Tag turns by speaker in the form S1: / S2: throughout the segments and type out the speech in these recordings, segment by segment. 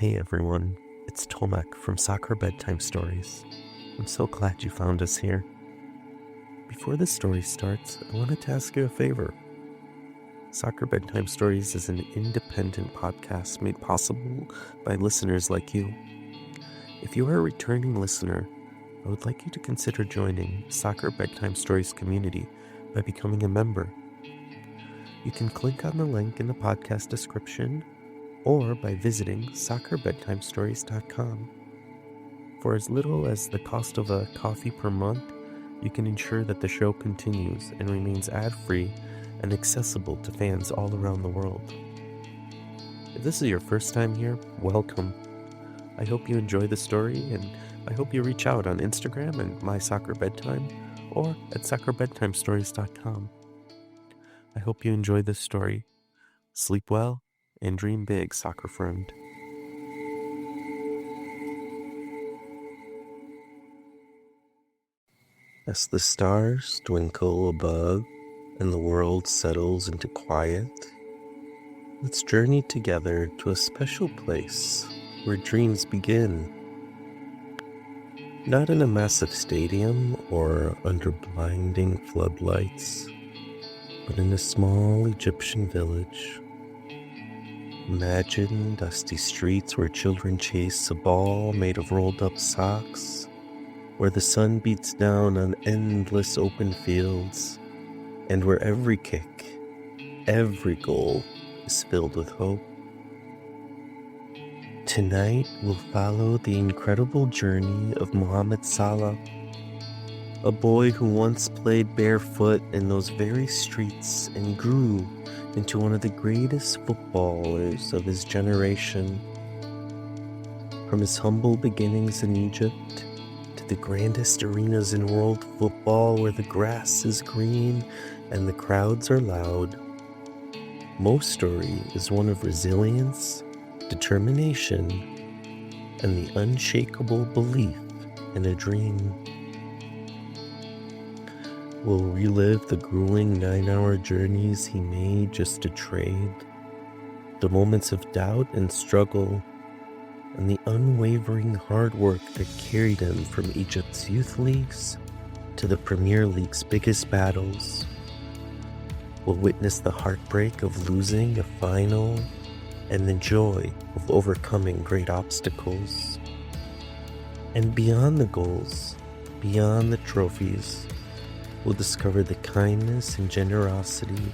S1: Hey everyone, it's Tomek from Soccer Bedtime Stories. I'm so glad you found us here. Before the story starts, I wanted to ask you a favor. Soccer Bedtime Stories is an independent podcast made possible by listeners like you. If you are a returning listener, I would like you to consider joining Soccer Bedtime Stories community by becoming a member. You can click on the link in the podcast description or by visiting soccerbedtimestories.com. For as little as the cost of a coffee per month, you can ensure that the show continues and remains ad-free and accessible to fans all around the world. If this is your first time here, welcome. I hope you enjoy the story, and I hope you reach out on Instagram and My Soccer Bedtime or at soccerbedtimestories.com. I hope you enjoy this story. Sleep well and dream big, soccer friend. As the stars twinkle above and the world settles into quiet, let's journey together to a special place where dreams begin. Not in a massive stadium or under blinding floodlights, but in a small Egyptian village. Imagine dusty streets where children chase a ball made of rolled up socks, where the sun beats down on endless open fields, and where every kick, every goal is filled with hope. Tonight we'll follow the incredible journey of Mohamed Salah, a boy who once played barefoot in those very streets and grew into one of the greatest footballers of his generation. From his humble beginnings in Egypt to the grandest arenas in world football where the grass is green and the crowds are loud, Mo's story is one of resilience, determination, and the unshakable belief in a dream. We'll relive the grueling 9-hour journeys he made just to trade, the moments of doubt and struggle, and the unwavering hard work that carried him from Egypt's youth leagues to the Premier League's biggest battles. We'll witness the heartbreak of losing a final and the joy of overcoming great obstacles. And beyond the goals, beyond the trophies, we'll discover the kindness and generosity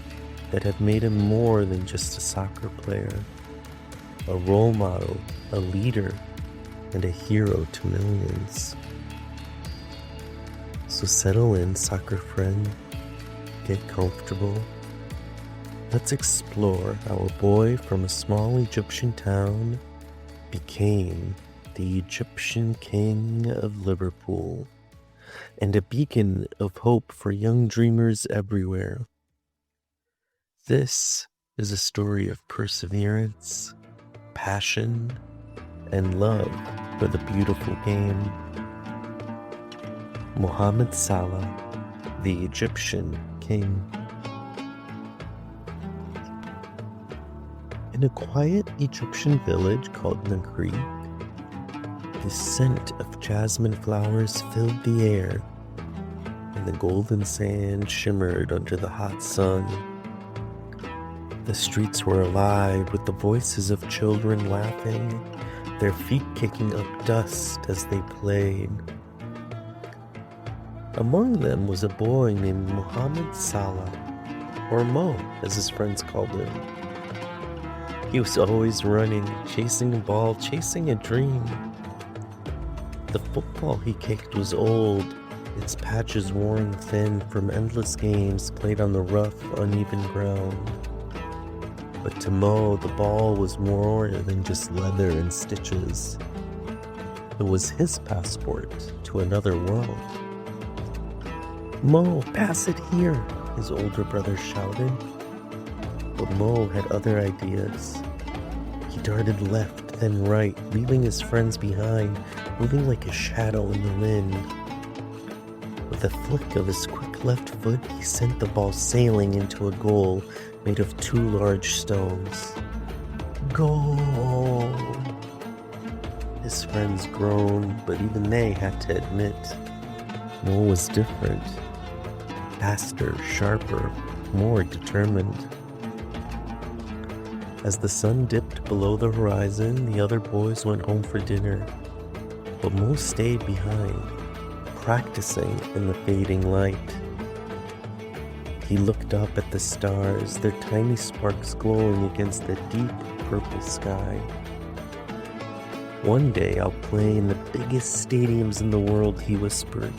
S1: that have made him more than just a soccer player, a role model, a leader, and a hero to millions. So settle in, soccer friend, get comfortable. Let's explore how a boy from a small Egyptian town became the Egyptian king of Liverpool, and a beacon of hope for young dreamers everywhere. This is a story of perseverance, passion, and love for the beautiful game. Mohamed Salah, the Egyptian king. In a quiet Egyptian village called Nagrig, the scent of jasmine flowers filled the air, and the golden sand shimmered under the hot sun. The streets were alive with the voices of children laughing, their feet kicking up dust as they played. Among them was a boy named Mohamed Salah, or Mo, as his friends called him. He was always running, chasing a ball, chasing a dream. The football he kicked was old, its patches worn thin from endless games played on the rough, uneven ground. But to Mo, the ball was more than just leather and stitches. It was his passport to another world. "Mo, pass it here," his older brother shouted. But Mo had other ideas. He darted left, then right, leaving his friends behind, moving like a shadow in the wind. With a flick of his quick left foot, he sent the ball sailing into a goal made of 2 large stones. Goal! His friends groaned, but even they had to admit Mo was different. Faster, sharper, more determined. As the sun dipped below the horizon, the other boys went home for dinner, but Mo stayed behind, practicing in the fading light. He looked up at the stars, their tiny sparks glowing against the deep purple sky. "One day I'll play in the biggest stadiums in the world," he whispered.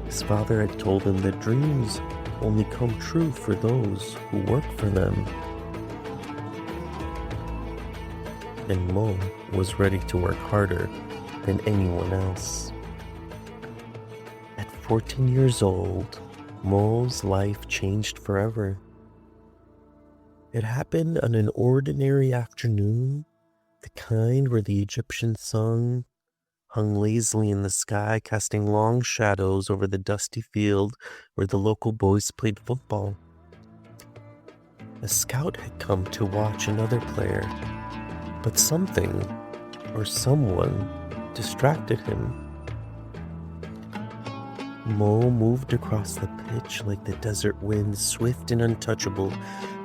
S1: His father had told him that dreams only come true for those who work for them. And Mo was ready to work harder than anyone else. At 14 years old, Mo's life changed forever. It happened on an ordinary afternoon, the kind where the Egyptian sun hung lazily in the sky, casting long shadows over the dusty field where the local boys played football. A scout had come to watch another player, but something or someone distracted him. Mo moved across the pitch like the desert wind, swift and untouchable,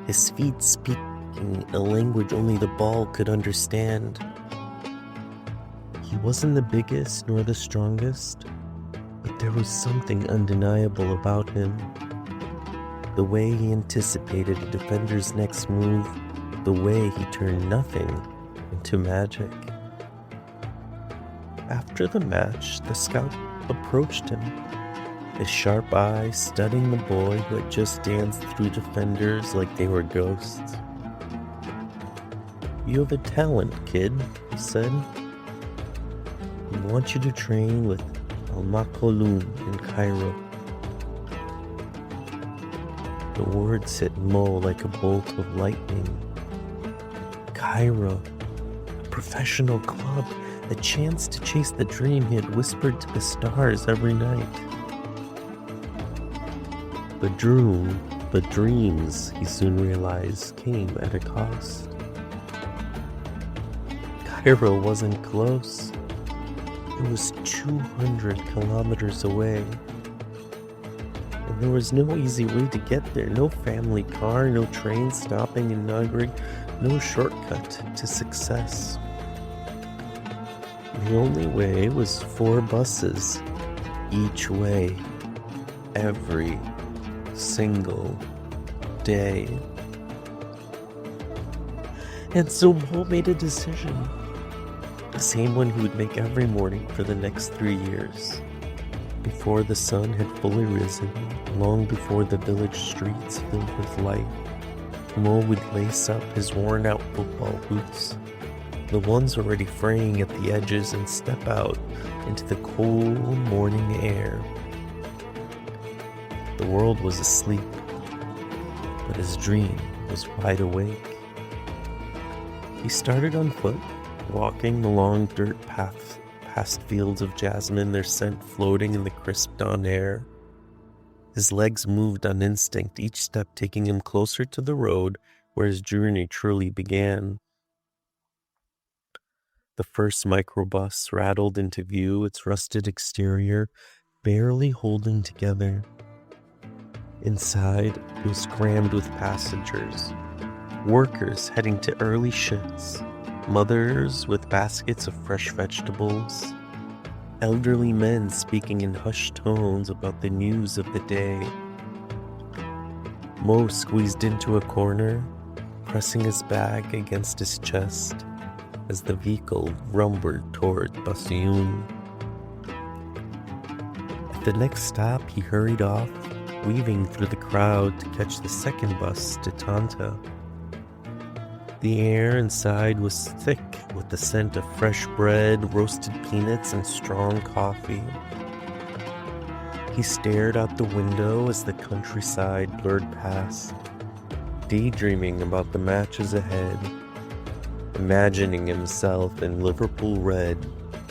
S1: his feet speaking a language only the ball could understand. He wasn't the biggest nor the strongest, but there was something undeniable about him. The way he anticipated a defender's next move, the way he turned nothing into magic. After the match, the scout approached him, his sharp eyes studying the boy who had just danced through defenders like they were ghosts. "You have a talent, kid," he said. "We want you to train with Al-Makoloun in Cairo." The words hit Mo like a bolt of lightning. Cairo, a professional club, a chance to chase the dream he had whispered to the stars every night. But dreams, he soon realized, came at a cost. Cairo wasn't close. It was 200 kilometers away. And there was no easy way to get there. No family car, no train stopping in Nagrig, no shortcut to success. The only way was 4 buses, each way, every single day. And so Mo made a decision, the same one he would make every morning for the next 3 years. Before the sun had fully risen, long before the village streets filled with light, Mo would lace up his worn-out football boots, the ones already fraying at the edges, and step out into the cool morning air. The world was asleep, but his dream was wide awake. He started on foot, walking the long dirt path past fields of jasmine, their scent floating in the crisp dawn air. His legs moved on instinct, each step taking him closer to the road where his journey truly began. The first microbus rattled into view, its rusted exterior barely holding together. Inside, it was crammed with passengers, workers heading to early shifts, mothers with baskets of fresh vegetables, elderly men speaking in hushed tones about the news of the day. Mo squeezed into a corner, pressing his bag against his chest as the vehicle rumbled toward Bassioun. At the next stop, he hurried off, weaving through the crowd to catch the second bus to Tanta. The air inside was thick with the scent of fresh bread, roasted peanuts, and strong coffee. He stared out the window as the countryside blurred past, daydreaming about the matches ahead, imagining himself in Liverpool red,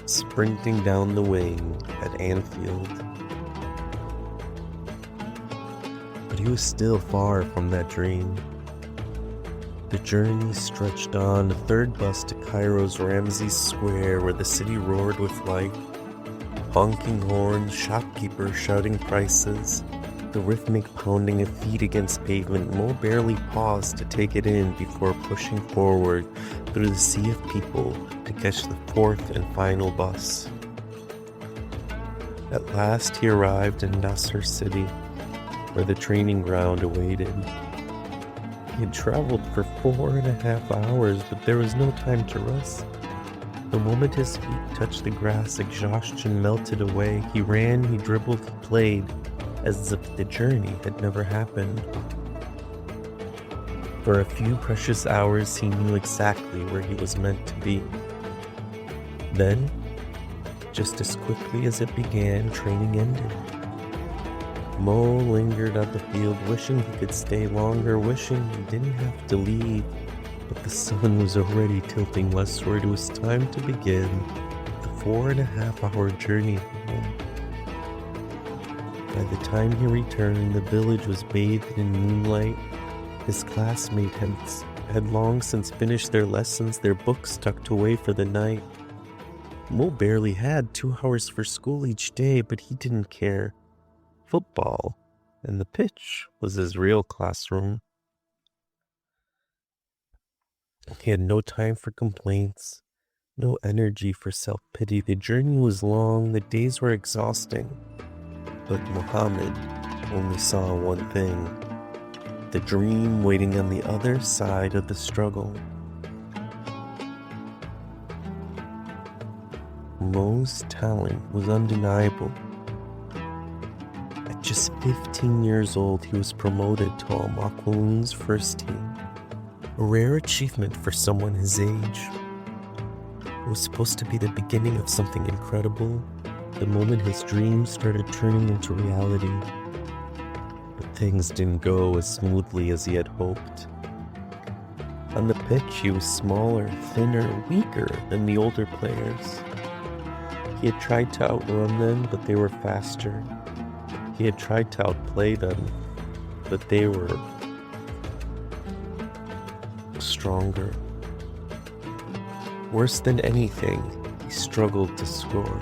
S1: sprinting down the wing at Anfield. But he was still far from that dream. The journey stretched on, a third bus to Cairo's Ramses Square, where the city roared with life. Honking horns, shopkeepers shouting prices, the rhythmic pounding of feet against pavement. Mo barely paused to take it in before pushing forward through the sea of people to catch the fourth and final bus. At last he arrived in Nasser City, where the training ground awaited. He had traveled for 4.5 hours, but there was no time to rest. The moment his feet touched the grass, exhaustion melted away. He ran, he dribbled, he played, as if the journey had never happened. For a few precious hours, he knew exactly where he was meant to be. Then, just as quickly as it began, training ended. Mo lingered on the field, wishing he could stay longer, wishing he didn't have to leave. But the sun was already tilting westward. It was time to begin the 4.5-hour journey home. By the time he returned, the village was bathed in moonlight. His classmates had long since finished their lessons, their books tucked away for the night. Mo barely had 2 hours for school each day, but he didn't care. Football and the pitch was his real classroom. He had no time for complaints, no energy for self-pity. The journey was long, the days were exhausting. But Mohamed only saw one thing: the dream waiting on the other side of the struggle. Mo's talent was undeniable. At just 15 years old, he was promoted to Al Makhloun's first team. A rare achievement for someone his age. It was supposed to be the beginning of something incredible, the moment his dreams started turning into reality. But things didn't go as smoothly as he had hoped. On the pitch, he was smaller, thinner, weaker than the older players. He had tried to outrun them, but they were faster. He had tried to outplay them, but they were stronger. Worse than anything, he struggled to score.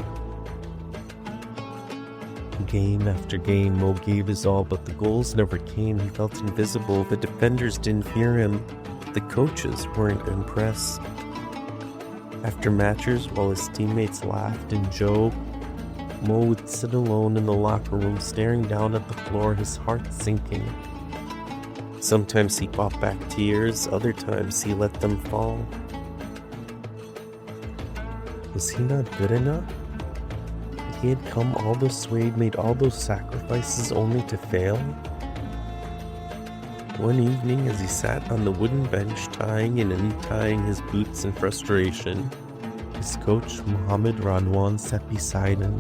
S1: Game after game, Mo gave his all, but the goals never came. He felt invisible. The defenders didn't fear him. The coaches weren't impressed. After matches, while his teammates laughed and joked, Mo would sit alone in the locker room, staring down at the floor, his heart sinking. Sometimes he fought back tears, other times he let them fall. Was he not good enough? He had come all this way, made all those sacrifices only to fail? One evening, as he sat on the wooden bench tying and untying his boots in frustration, his coach, Mohamed Radwan, sat beside him.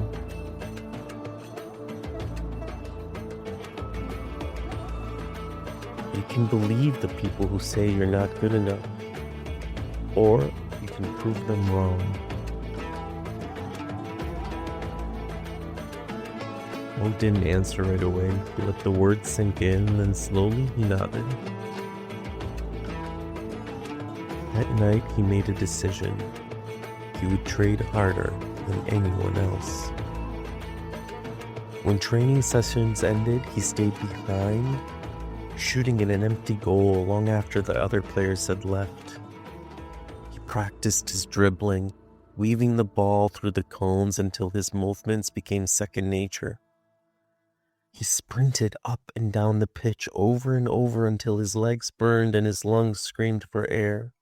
S1: You can believe the people who say you're not good enough, or you can prove them wrong. Mo didn't answer right away. He let the words sink in, then slowly he nodded. That night he made a decision. He would trade harder than anyone else. When training sessions ended, he stayed behind, shooting at an empty goal long after the other players had left. He practiced his dribbling, weaving the ball through the cones until his movements became second nature. He sprinted up and down the pitch over and over until his legs burned and his lungs screamed for air.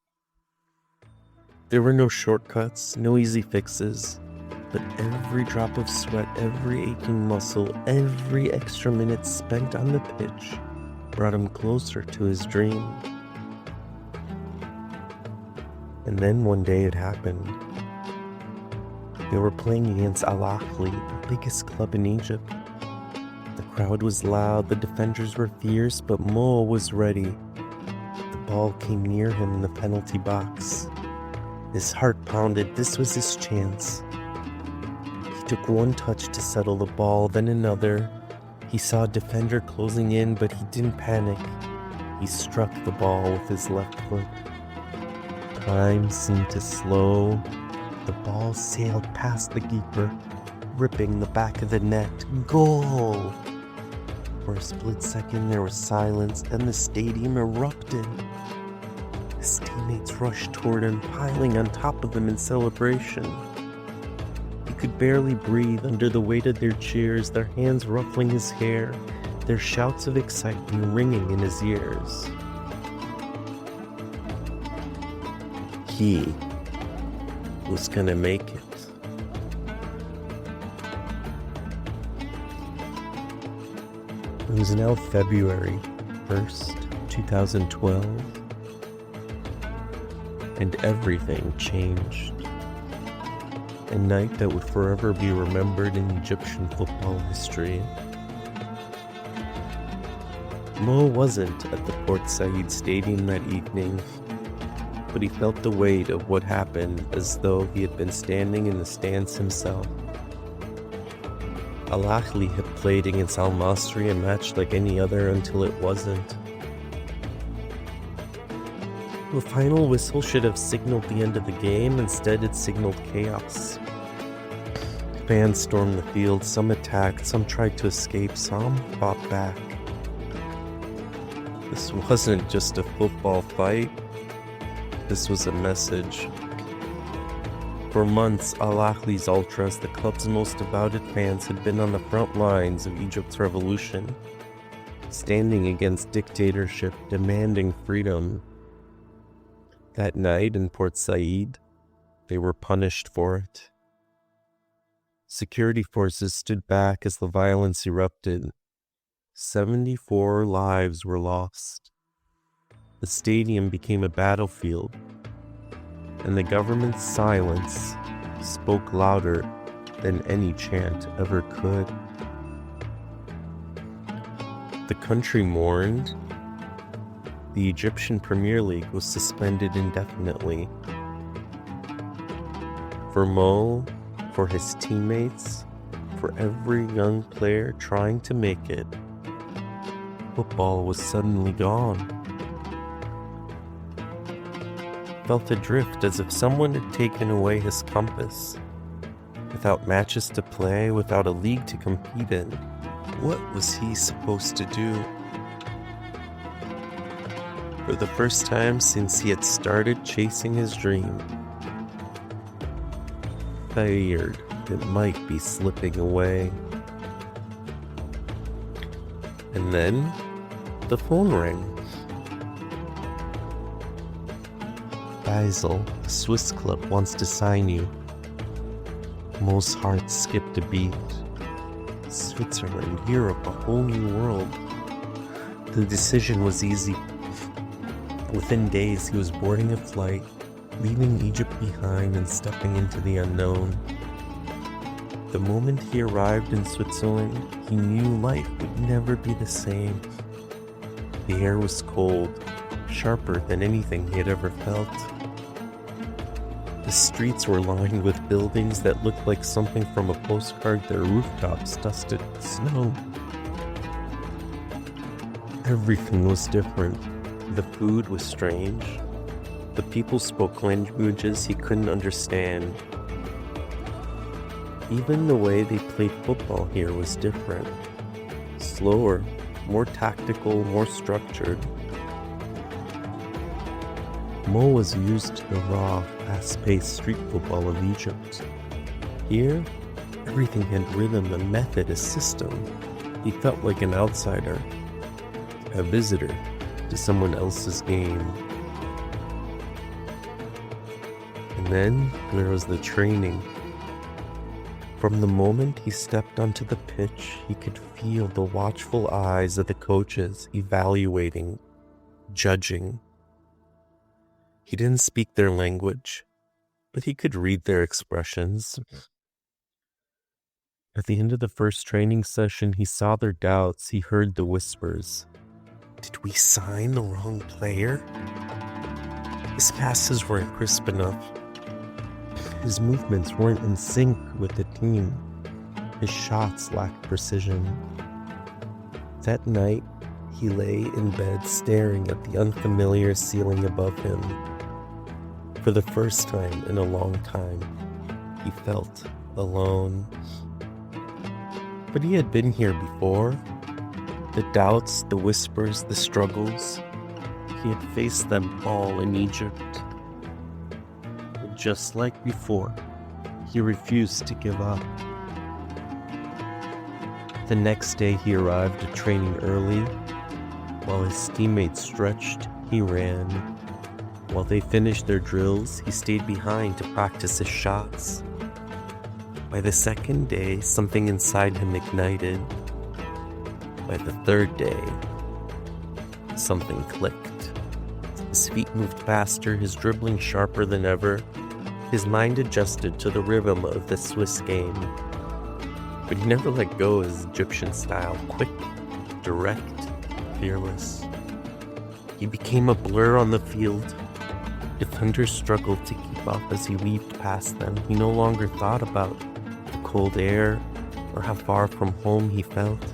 S1: There were no shortcuts, no easy fixes, but every drop of sweat, every aching muscle, every extra minute spent on the pitch brought him closer to his dream. And then one day it happened. They were playing against Al Ahly, the biggest club in Egypt. The crowd was loud, the defenders were fierce, but Mo was ready. The ball came near him in the penalty box. His heart pounded. This was his chance. He took one touch to settle the ball, then another. He saw a defender closing in, but he didn't panic. He struck the ball with his left foot. Time seemed to slow. The ball sailed past the keeper, ripping the back of the net. Goal! For a split second, there was silence, and the stadium erupted. His teammates rushed toward him, piling on top of him in celebration. He could barely breathe under the weight of their cheers, their hands ruffling his hair, their shouts of excitement ringing in his ears. He was gonna make it. It was now February 1st, 2012, and everything changed. A night that would forever be remembered in Egyptian football history. Mo wasn't at the Port Said Stadium that evening, but he felt the weight of what happened as though he had been standing in the stands himself. Al Ahly had played against Al Masry, a match like any other until it wasn't. The final whistle should have signaled the end of the game. Instead, it signaled chaos. Fans stormed the field, some attacked, some tried to escape, some fought back. This wasn't just a football fight. This was a message. For months, Al Ahly's ultras, the club's most devoted fans, had been on the front lines of Egypt's revolution, standing against dictatorship, demanding freedom. That night in Port Said, they were punished for it. Security forces stood back as the violence erupted. 74 lives were lost. The stadium became a battlefield, and the government's silence spoke louder than any chant ever could. The country mourned. The Egyptian Premier League was suspended indefinitely. For Mo, for his teammates, for every young player trying to make it, football was suddenly gone. Felt adrift as if someone had taken away his compass. Without matches to play, without a league to compete in, what was he supposed to do? For the first time since he had started chasing his dream, feared it might be slipping away. And then the phone rang. Basel, a Swiss club, wants to sign you. Mo's heart skipped a beat. Switzerland, Europe, a whole new world. The decision was easy. Within days, he was boarding a flight, leaving Egypt behind and stepping into the unknown. The moment he arrived in Switzerland, he knew life would never be the same. The air was cold, sharper than anything he had ever felt. The streets were lined with buildings that looked like something from a postcard, their rooftops dusted with snow. Everything was different. The food was strange. The people spoke languages he couldn't understand. Even the way they played football here was different. Slower, more tactical, more structured. Mo was used to the raw, fast-paced street football of Egypt. Here, everything had rhythm, a method, a system. He felt like an outsider, a visitor to someone else's game. And then there was the training. From the moment he stepped onto the pitch, he could feel the watchful eyes of the coaches evaluating, judging. He didn't speak their language, but he could read their expressions. At the end of the first training session, he saw their doubts. He heard the whispers. Did we sign the wrong player? His passes weren't crisp enough. His movements weren't in sync with the team. His shots lacked precision. That night, he lay in bed staring at the unfamiliar ceiling above him. For the first time in a long time, he felt alone. But he had been here before. The doubts, the whispers, the struggles, he had faced them all in Egypt. And just like before, he refused to give up. The next day he arrived at training early. While his teammates stretched, he ran. While they finished their drills, he stayed behind to practice his shots. By the second day, something inside him ignited. By the third day, something clicked. His feet moved faster, his dribbling sharper than ever. His mind adjusted to the rhythm of the Swiss game. But he never let go of his Egyptian style, quick, direct, fearless. He became a blur on the field. Defenders struggled to keep up as he weaved past them. He no longer thought about the cold air or how far from home he felt.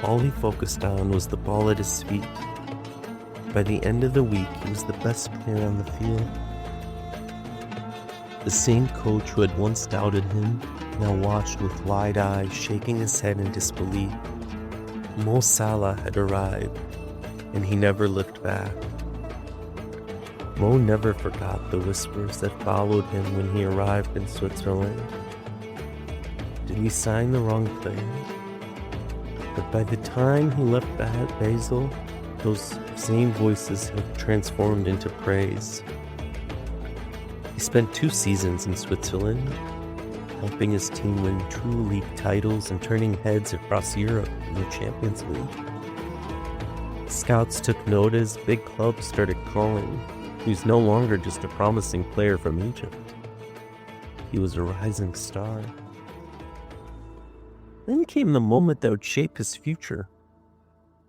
S1: All he focused on was the ball at his feet. By the end of the week, he was the best player on the field. The same coach who had once doubted him now watched with wide eyes, shaking his head in disbelief. Mo Salah had arrived, and he never looked back. Mo never forgot the whispers that followed him when he arrived in Switzerland. Did we sign the wrong player? But by the time he left Basel, those same voices had transformed into praise. He spent 2 seasons in Switzerland, helping his team win 2 league titles and turning heads across Europe in the Champions League. Scouts took notice, big clubs started calling. He was no longer just a promising player from Egypt. He was a rising star. Then came the moment that would shape his future.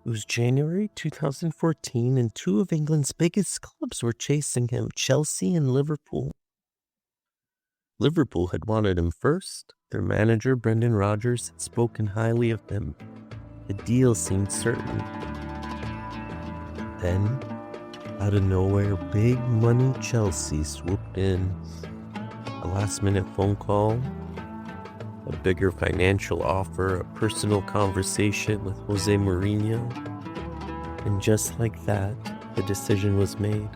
S1: It was January 2014, and 2 of England's biggest clubs were chasing him, Chelsea and Liverpool. Liverpool had wanted him first. Their manager, Brendan Rodgers, had spoken highly of him. The deal seemed certain. Then, out of nowhere, big money Chelsea swooped in. A last-minute phone call, a bigger financial offer, a personal conversation with Jose Mourinho. And just like that, the decision was made.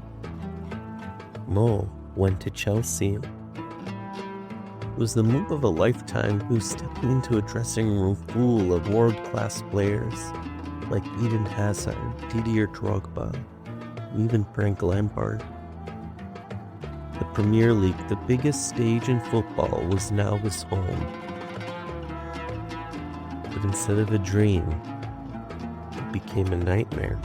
S1: Mo went to Chelsea. It was the move of a lifetime, who stepping into a dressing room full of world-class players like Eden Hazard, Didier Drogba, even Frank Lampard. The Premier League, the biggest stage in football, was now his home. But instead of a dream, it became a nightmare.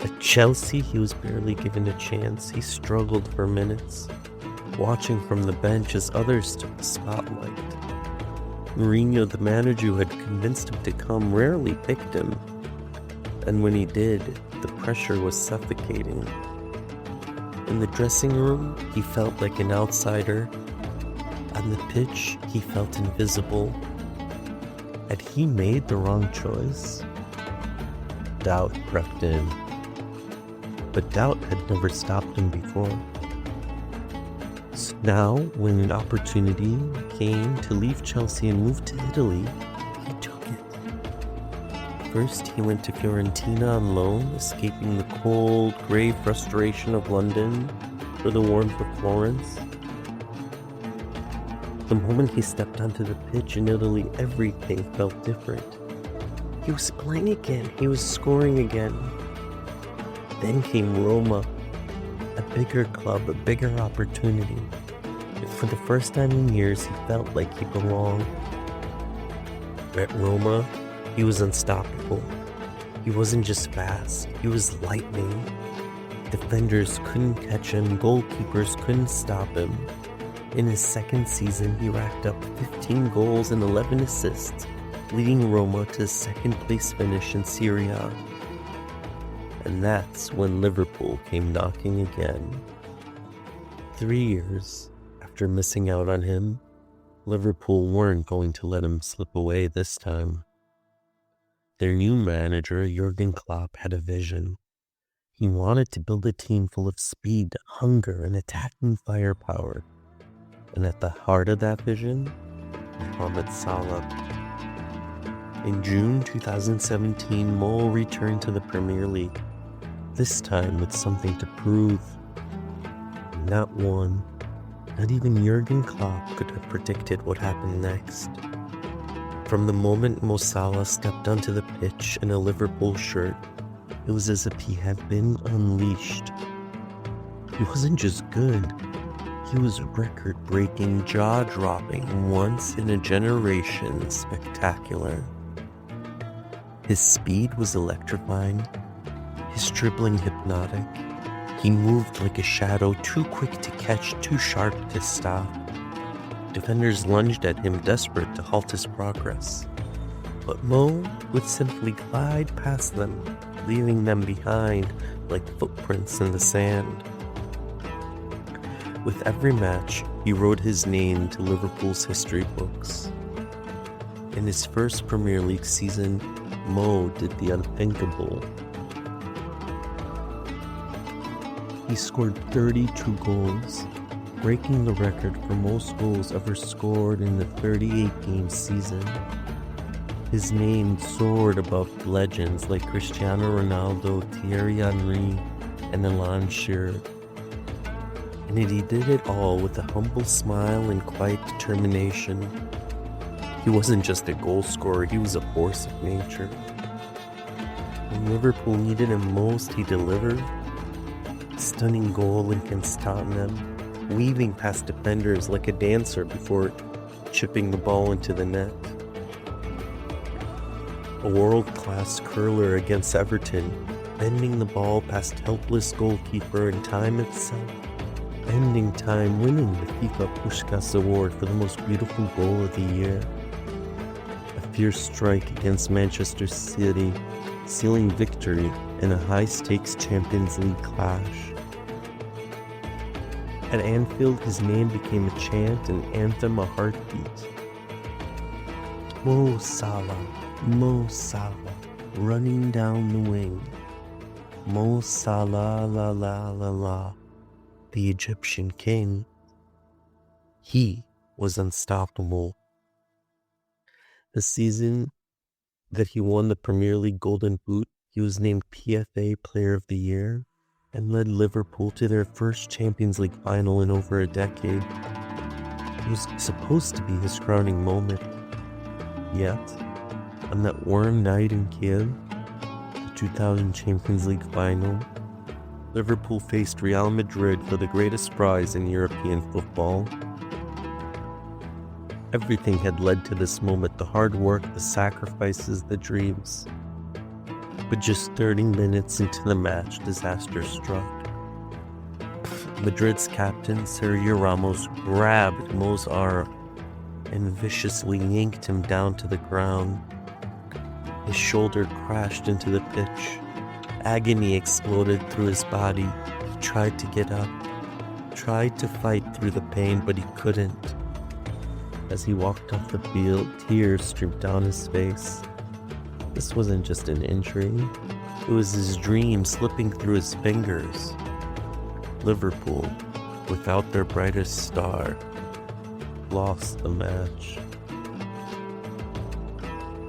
S1: At Chelsea, he was barely given a chance. He struggled for minutes, watching from the bench as others took the spotlight. Mourinho, the manager who had convinced him to come, rarely picked him. And when he did, the pressure was suffocating. In the dressing room, he felt like an outsider. On the pitch, he felt invisible. Had he made the wrong choice? Doubt crept in. But doubt had never stopped him before. So now, when an opportunity came to leave Chelsea and move to Italy, he took it. First, he went to Fiorentina on loan, escaping the cold, grey frustration of London for the warmth of Florence. The moment he stepped onto the pitch in Italy, everything felt different. He was playing again. He was scoring again. Then came Roma, a bigger club, a bigger opportunity. And for the first time in years, he felt like he belonged. At Roma, he was unstoppable. He wasn't just fast, he was lightning. Defenders couldn't catch him, goalkeepers couldn't stop him. In his second season, he racked up 15 goals and 11 assists, leading Roma to a second-place finish in Serie A. And that's when Liverpool came knocking again. 3 years after missing out on him, Liverpool weren't going to let him slip away this time. Their new manager, Jurgen Klopp, had a vision. He wanted to build a team full of speed, hunger, and attacking firepower. And at the heart of that vision, Mohamed Salah. In June 2017, Mo returned to the Premier League, this time with something to prove. Not one, not even Jurgen Klopp could have predicted what happened next. From the moment Mo Salah stepped onto the pitch in a Liverpool shirt, it was as if he had been unleashed. He wasn't just good, he was record-breaking, jaw-dropping, once-in-a-generation spectacular. His speed was electrifying, his dribbling hypnotic. He moved like a shadow, too quick to catch, too sharp to stop. Defenders lunged at him, desperate to halt his progress. But Mo would simply glide past them, leaving them behind like footprints in the sand. With every match, he wrote his name to Liverpool's history books. In his first Premier League season, Mo did the unthinkable. He scored 32 goals, breaking the record for most goals ever scored in the 38-game season. His name soared above legends like Cristiano Ronaldo, Thierry Henry, and Alan Shearer. And he did it all with a humble smile and quiet determination. He wasn't just a goal scorer, he was a force of nature. When Liverpool needed him most, he delivered. A stunning goal against Tottenham, weaving past defenders like a dancer before chipping the ball into the net. A world-class curler against Everton, bending the ball past helpless goalkeeper in time itself. Ending time, winning the FIFA Puskás Award for the most beautiful goal of the year. A fierce strike against Manchester City, sealing victory in a high-stakes Champions League clash. At Anfield, his name became a chant, an anthem, a heartbeat. Mo Salah, running down the wing. Mo Salah, la la la la, the Egyptian king. He was unstoppable. The season that he won the Premier League Golden Boot, he was named PFA Player of the Year and led Liverpool to their first Champions League final in over a decade. It was supposed to be his crowning moment. Yet, on that warm night in Kiev, the 2000 Champions League final, Liverpool faced Real Madrid for the greatest prize in European football. Everything had led to this moment, the hard work, the sacrifices, the dreams. But just 30 minutes into the match, disaster struck. Madrid's captain, Sergio Ramos, grabbed Mo's arm and viciously yanked him down to the ground. His shoulder crashed into the pitch. Agony exploded through his body. He tried to get up, tried to fight through the pain, but he couldn't. As he walked off the field, tears streamed down his face. This wasn't just an injury, it was his dream slipping through his fingers. Liverpool, without their brightest star, lost the match.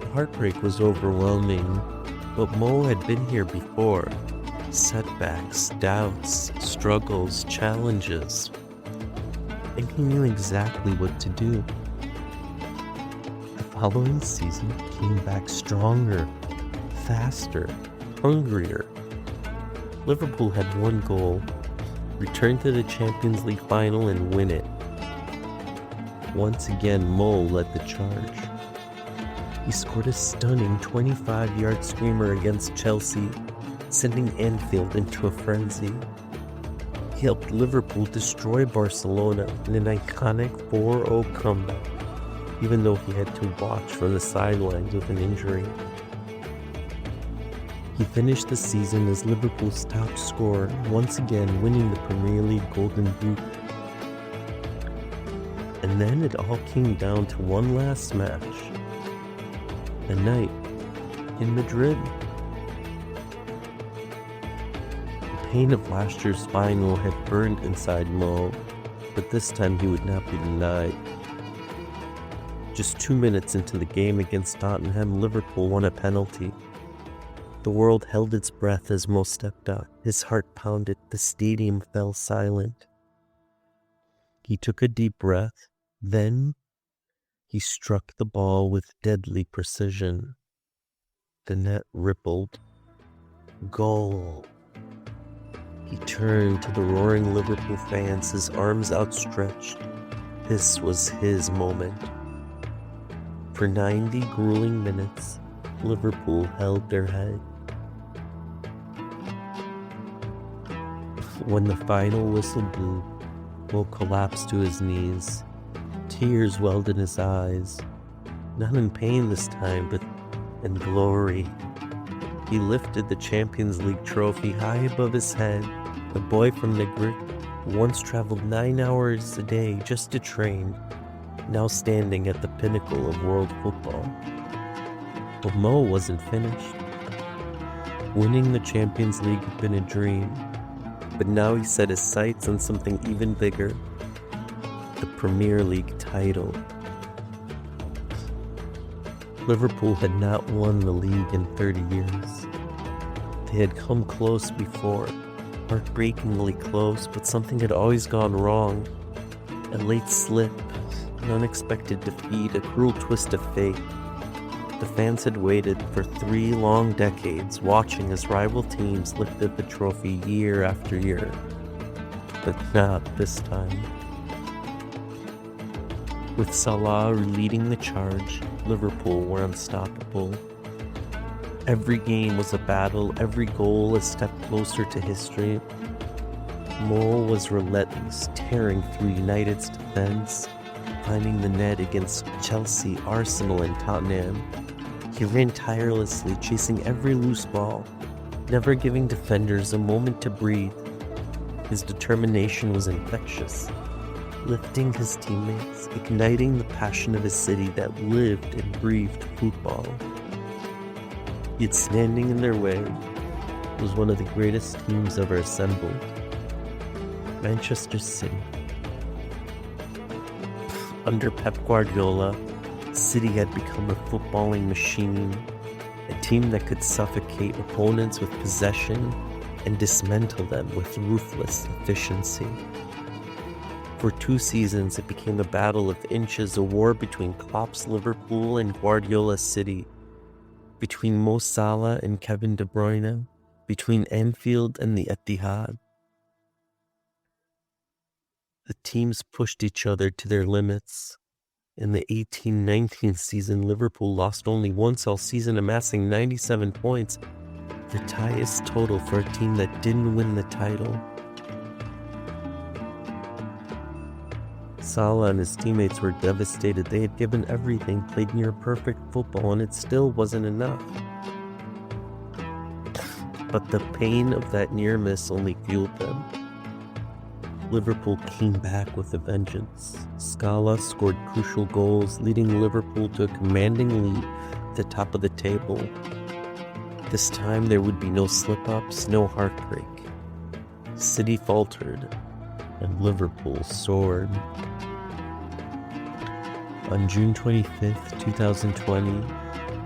S1: The heartbreak was overwhelming, but Mo had been here before. Setbacks, doubts, struggles, challenges, and he knew exactly what to do. The following season came back stronger, faster, hungrier. Liverpool had one goal: return to the Champions League final and win it. Once again, Mo led the charge. He scored a stunning 25-yard screamer against Chelsea, sending Anfield into a frenzy. He helped Liverpool destroy Barcelona in an iconic 4-0 comeback, even though he had to watch from the sidelines with an injury. He finished the season as Liverpool's top scorer, once again winning the Premier League Golden Boot. And then it all came down to one last match. A night in Madrid. The pain of last year's final had burned inside Mo, but this time he would not be denied. Just 2 minutes into the game against Tottenham, Liverpool won a penalty. The world held its breath as Mo stepped out. His heart pounded. The stadium fell silent. He took a deep breath. Then he struck the ball with deadly precision. The net rippled. Goal. He turned to the roaring Liverpool fans, his arms outstretched. This was his moment. For 90 grueling minutes, Liverpool held their head. When the final whistle blew, Mo collapsed to his knees. Tears welled in his eyes, not in pain this time, but in glory. He lifted the Champions League trophy high above his head. The boy from Nagrig once traveled 9 hours a day just to train, now standing at the pinnacle of world football. But Mo wasn't finished. Winning the Champions League had been a dream, but now he set his sights on something even bigger, the Premier League title. Liverpool had not won the league in 30 years. They had come close before, heartbreakingly close, but something had always gone wrong. A late slip, an unexpected defeat, a cruel twist of fate. The fans had waited for 3 long decades, watching as rival teams lifted the trophy year after year. But not this time. With Salah leading the charge, Liverpool were unstoppable. Every game was a battle, every goal a step closer to history. Mo was relentless, tearing through United's defense, finding the net against Chelsea, Arsenal, and Tottenham. He ran tirelessly, chasing every loose ball, never giving defenders a moment to breathe. His determination was infectious, lifting his teammates, igniting the passion of a city that lived and breathed football. Yet standing in their way was one of the greatest teams ever assembled, Manchester City. Under Pep Guardiola, City had become a footballing machine, a team that could suffocate opponents with possession and dismantle them with ruthless efficiency. For 2 seasons, it became a battle of inches, a war between Klopp's Liverpool and Guardiola's City, between Mo Salah and Kevin De Bruyne, between Anfield and the Etihad. The teams pushed each other to their limits. In the 18-19 season, Liverpool lost only once all season, amassing 97 points, the highest total for a team that didn't win the title. Salah and his teammates were devastated. They had given everything, played near perfect football, and it still wasn't enough. But the pain of that near miss only fueled them. Liverpool came back with a vengeance. Salah scored crucial goals, leading Liverpool to a commanding lead at the top of the table. This time there would be no slip-ups, no heartbreak. City faltered, and Liverpool soared. On June 25th, 2020,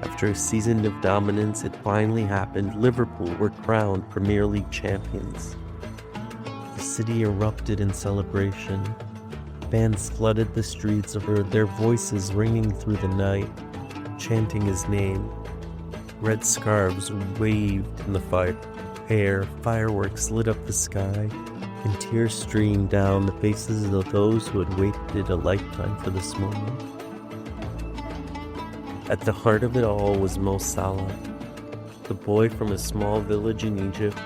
S1: after a season of dominance, it finally happened. Liverpool were crowned Premier League champions. The city erupted in celebration. Fans flooded the streets, their voices ringing through the night, chanting his name. Red scarves waved in the air, fireworks lit up the sky, and tears streamed down the faces of those who had waited a lifetime for this moment. At the heart of it all was Mo Salah. The boy from a small village in Egypt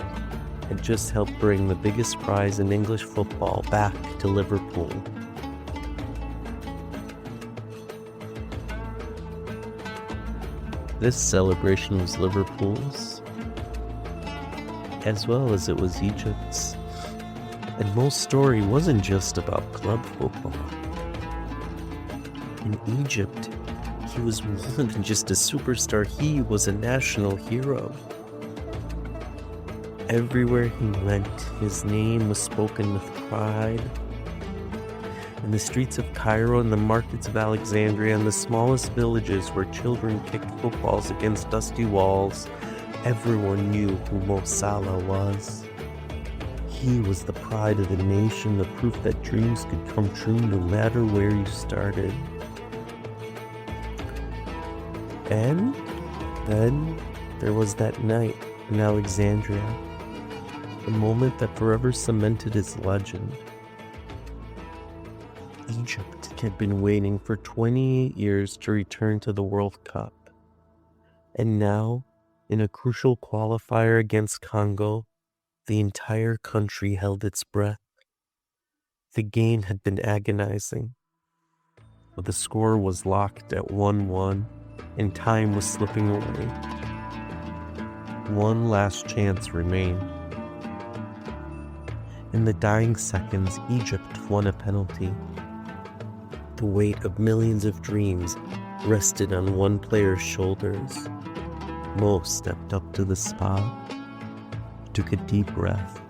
S1: had just helped bring the biggest prize in English football back to Liverpool. This celebration was Liverpool's, as well as it was Egypt's. And Mo's story wasn't just about club football. In Egypt, he was more than just a superstar, he was a national hero. Everywhere he went, his name was spoken with pride. In the streets of Cairo and the markets of Alexandria and the smallest villages where children kicked footballs against dusty walls, everyone knew who Mo Salah was. He was the pride of the nation, the proof that dreams could come true no matter where you started. And then there was that night in Alexandria, the moment that forever cemented his legend. Egypt had been waiting for 28 years to return to the World Cup. And now, in a crucial qualifier against Congo, the entire country held its breath. The game had been agonizing, but the score was locked at 1-1, and time was slipping away. One last chance remained. In the dying seconds, Egypt won a penalty. The weight of millions of dreams rested on one player's shoulders. Mo stepped up to the spot, took a deep breath.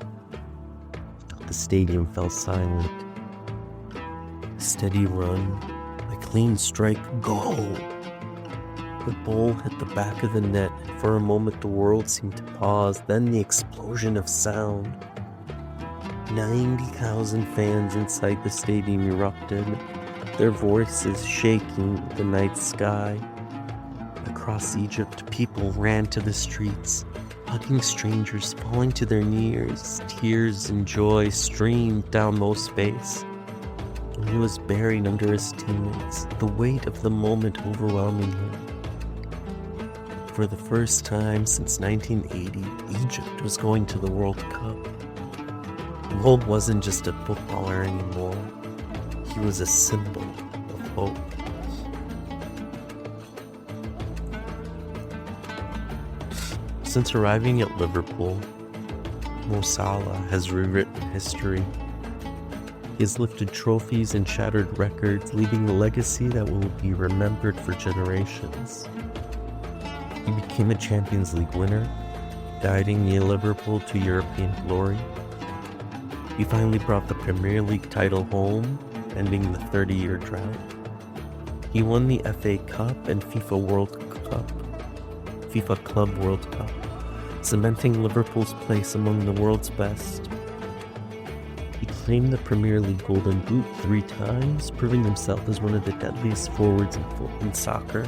S1: The stadium fell silent. A steady run, a clean strike, goal! The ball hit the back of the net, and for a moment the world seemed to pause. Then the explosion of sound. 90,000 fans inside the stadium erupted, their voices shaking the night sky. Across Egypt, people ran to the streets, hugging strangers, falling to their knees. Tears and joy streamed down Mo's face, and he was buried under his teammates, the weight of the moment overwhelming him. For the first time since 1980, Egypt was going to the World Cup. Mo wasn't just a footballer anymore. He was a symbol of hope. Since arriving at Liverpool, Mo Salah has rewritten history. He has lifted trophies and shattered records, leaving a legacy that will be remembered for generations. He became a Champions League winner, guiding Liverpool to European glory. He finally brought the Premier League title home, ending the 30-year drought. He won the FA Cup and FIFA Club World Cup, cementing Liverpool's place among the world's best. He claimed the Premier League Golden Boot 3 times, proving himself as one of the deadliest forwards in soccer.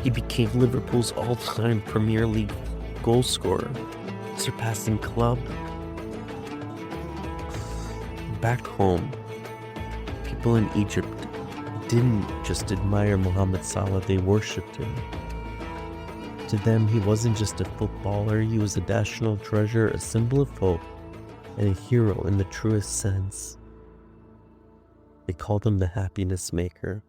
S1: He became Liverpool's all-time Premier League goal scorer, surpassing Club. Back home, people in Egypt didn't just admire Mohamed Salah, they worshipped him. To them, he wasn't just a footballer, he was a national treasure, a symbol of hope, and a hero in the truest sense. They called him the happiness maker.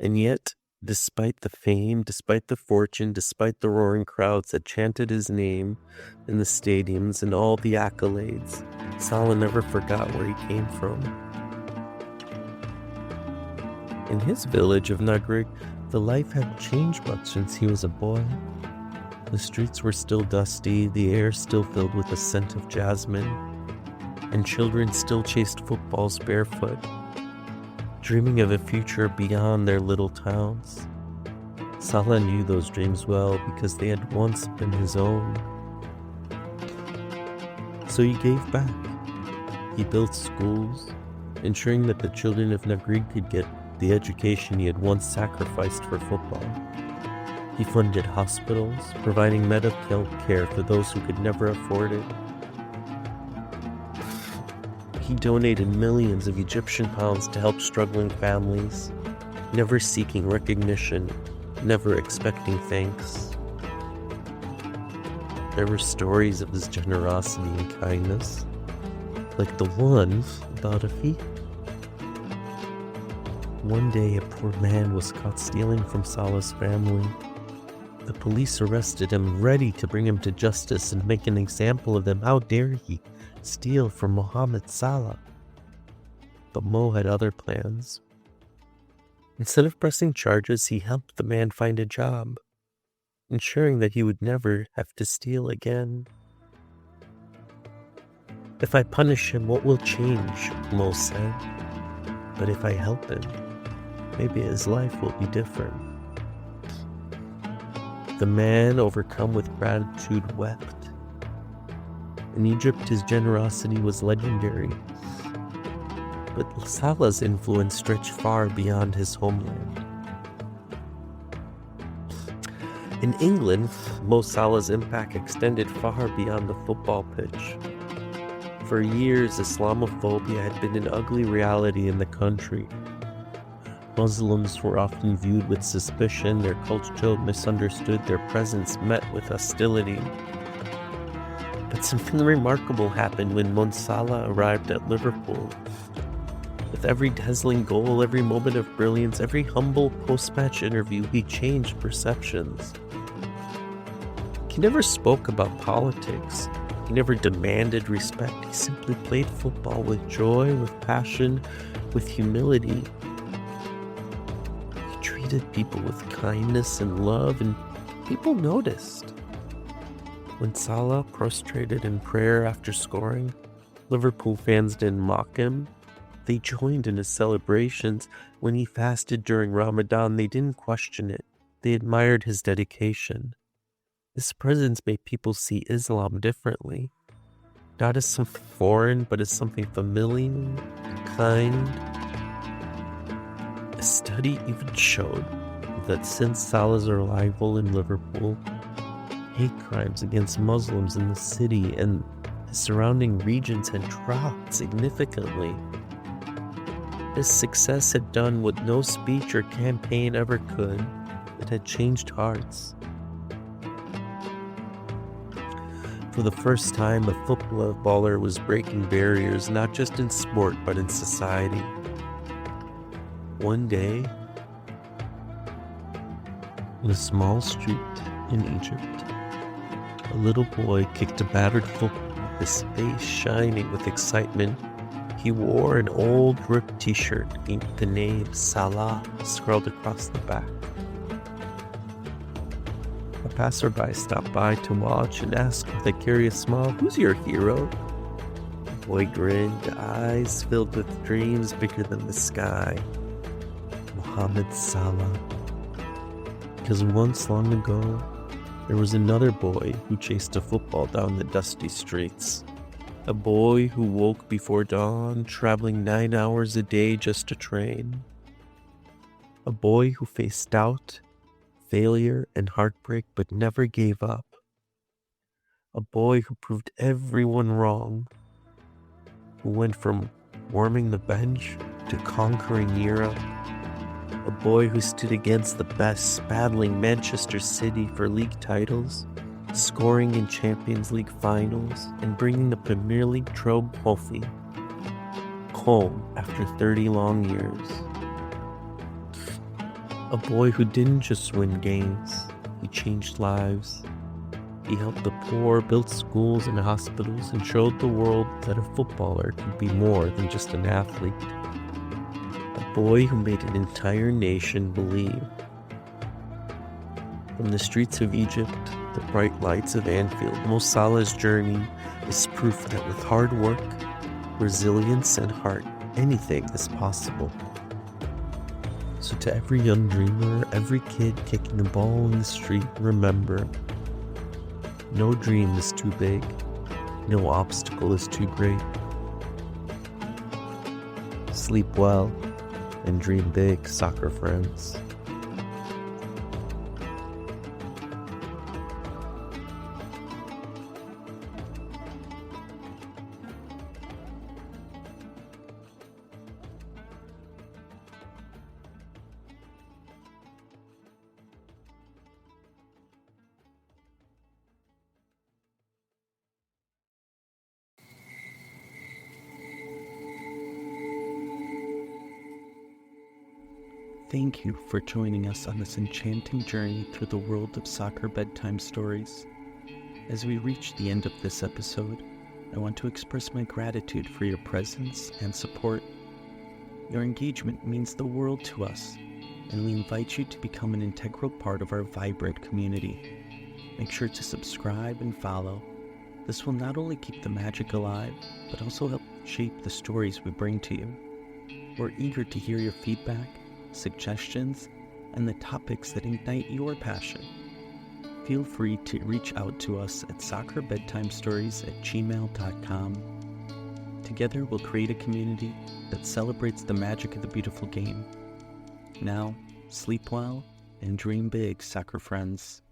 S1: And yet, despite the fame, despite the fortune, despite the roaring crowds that chanted his name in the stadiums and all the accolades, Salah never forgot where he came from. In his village of Nagrig, the life hadn't changed much since he was a boy. The streets were still dusty, the air still filled with the scent of jasmine, and children still chased footballs barefoot, dreaming of a future beyond their little towns. Salah knew those dreams well because they had once been his own. So he gave back. He built schools, ensuring that the children of Nagrig could get the education he had once sacrificed for football. He funded hospitals, providing medical care for those who could never afford it. He donated millions of Egyptian pounds to help struggling families, never seeking recognition, never expecting thanks. There were stories of his generosity and kindness, like the one about a thief. One day, a poor man was caught stealing from Salah's family. The police arrested him, ready to bring him to justice and make an example of them. How dare he steal from Mohamed Salah? But Mo had other plans. Instead of pressing charges, he helped the man find a job, ensuring that he would never have to steal again. "If I punish him, what will change?" Mo said. "But if I help him, maybe his life will be different." The man, overcome with gratitude, wept. In Egypt, his generosity was legendary. But Salah's influence stretched far beyond his homeland. In England, Mo Salah's impact extended far beyond the football pitch. For years, Islamophobia had been an ugly reality in the country. Muslims were often viewed with suspicion, their culture misunderstood, their presence met with hostility. But something remarkable happened when Mo Salah arrived at Liverpool. With every dazzling goal, every moment of brilliance, every humble post-match interview, he changed perceptions. He never spoke about politics. He never demanded respect. He simply played football with joy, with passion, with humility. He treated people with kindness and love, and people noticed. When Salah prostrated in prayer after scoring, Liverpool fans didn't mock him. They joined in his celebrations. When he fasted during Ramadan, they didn't question it. They admired his dedication. His presence made people see Islam differently, not as something foreign, but as something familiar, kind. A study even showed that since Salah's arrival in Liverpool, hate crimes against Muslims in the city and the surrounding regions had dropped significantly. His success had done what no speech or campaign ever could. It had changed hearts. For the first time, a footballer was breaking barriers, not just in sport, but in society. One day, in a small street in Egypt, a little boy kicked a battered football, his face shining with excitement. He wore an old ripped t-shirt with the name Salah scrawled across the back. A passerby stopped by to watch and asked with a curious smile, "Who's your hero?" The boy grinned, eyes filled with dreams bigger than the sky. Mohamed Salah. Because once long ago, there was another boy who chased a football down the dusty streets. A boy who woke before dawn, traveling 9 hours a day just to train. A boy who faced doubt, failure, and heartbreak but never gave up. A boy who proved everyone wrong. Who went from warming the bench to conquering Europe. A boy who stood against the best, battling Manchester City for league titles, scoring in Champions League finals, and bringing the Premier League trophy home after 30 long years. A boy who didn't just win games, he changed lives. He helped the poor, built schools and hospitals, and showed the world that a footballer could be more than just an athlete. A boy who made an entire nation believe. From the streets of Egypt, the bright lights of Anfield, Mo Salah's journey is proof that with hard work, resilience, and heart, anything is possible. So to every young dreamer, every kid kicking a ball in the street, remember, no dream is too big, no obstacle is too great. Sleep well and dream big, soccer friends.
S2: Thank you for joining us on this enchanting journey through the world of Soccer Bedtime Stories. As we reach the end of this episode, I want to express my gratitude for your presence and support. Your engagement means the world to us, and we invite you to become an integral part of our vibrant community. Make sure to subscribe and follow. This will not only keep the magic alive, but also help shape the stories we bring to you. We're eager to hear your feedback, suggestions, and the topics that ignite your passion. Feel free to reach out to us at soccerbedtimestories@gmail.com. Together we'll create a community that celebrates the magic of the beautiful game. Now, sleep well and dream big, soccer friends.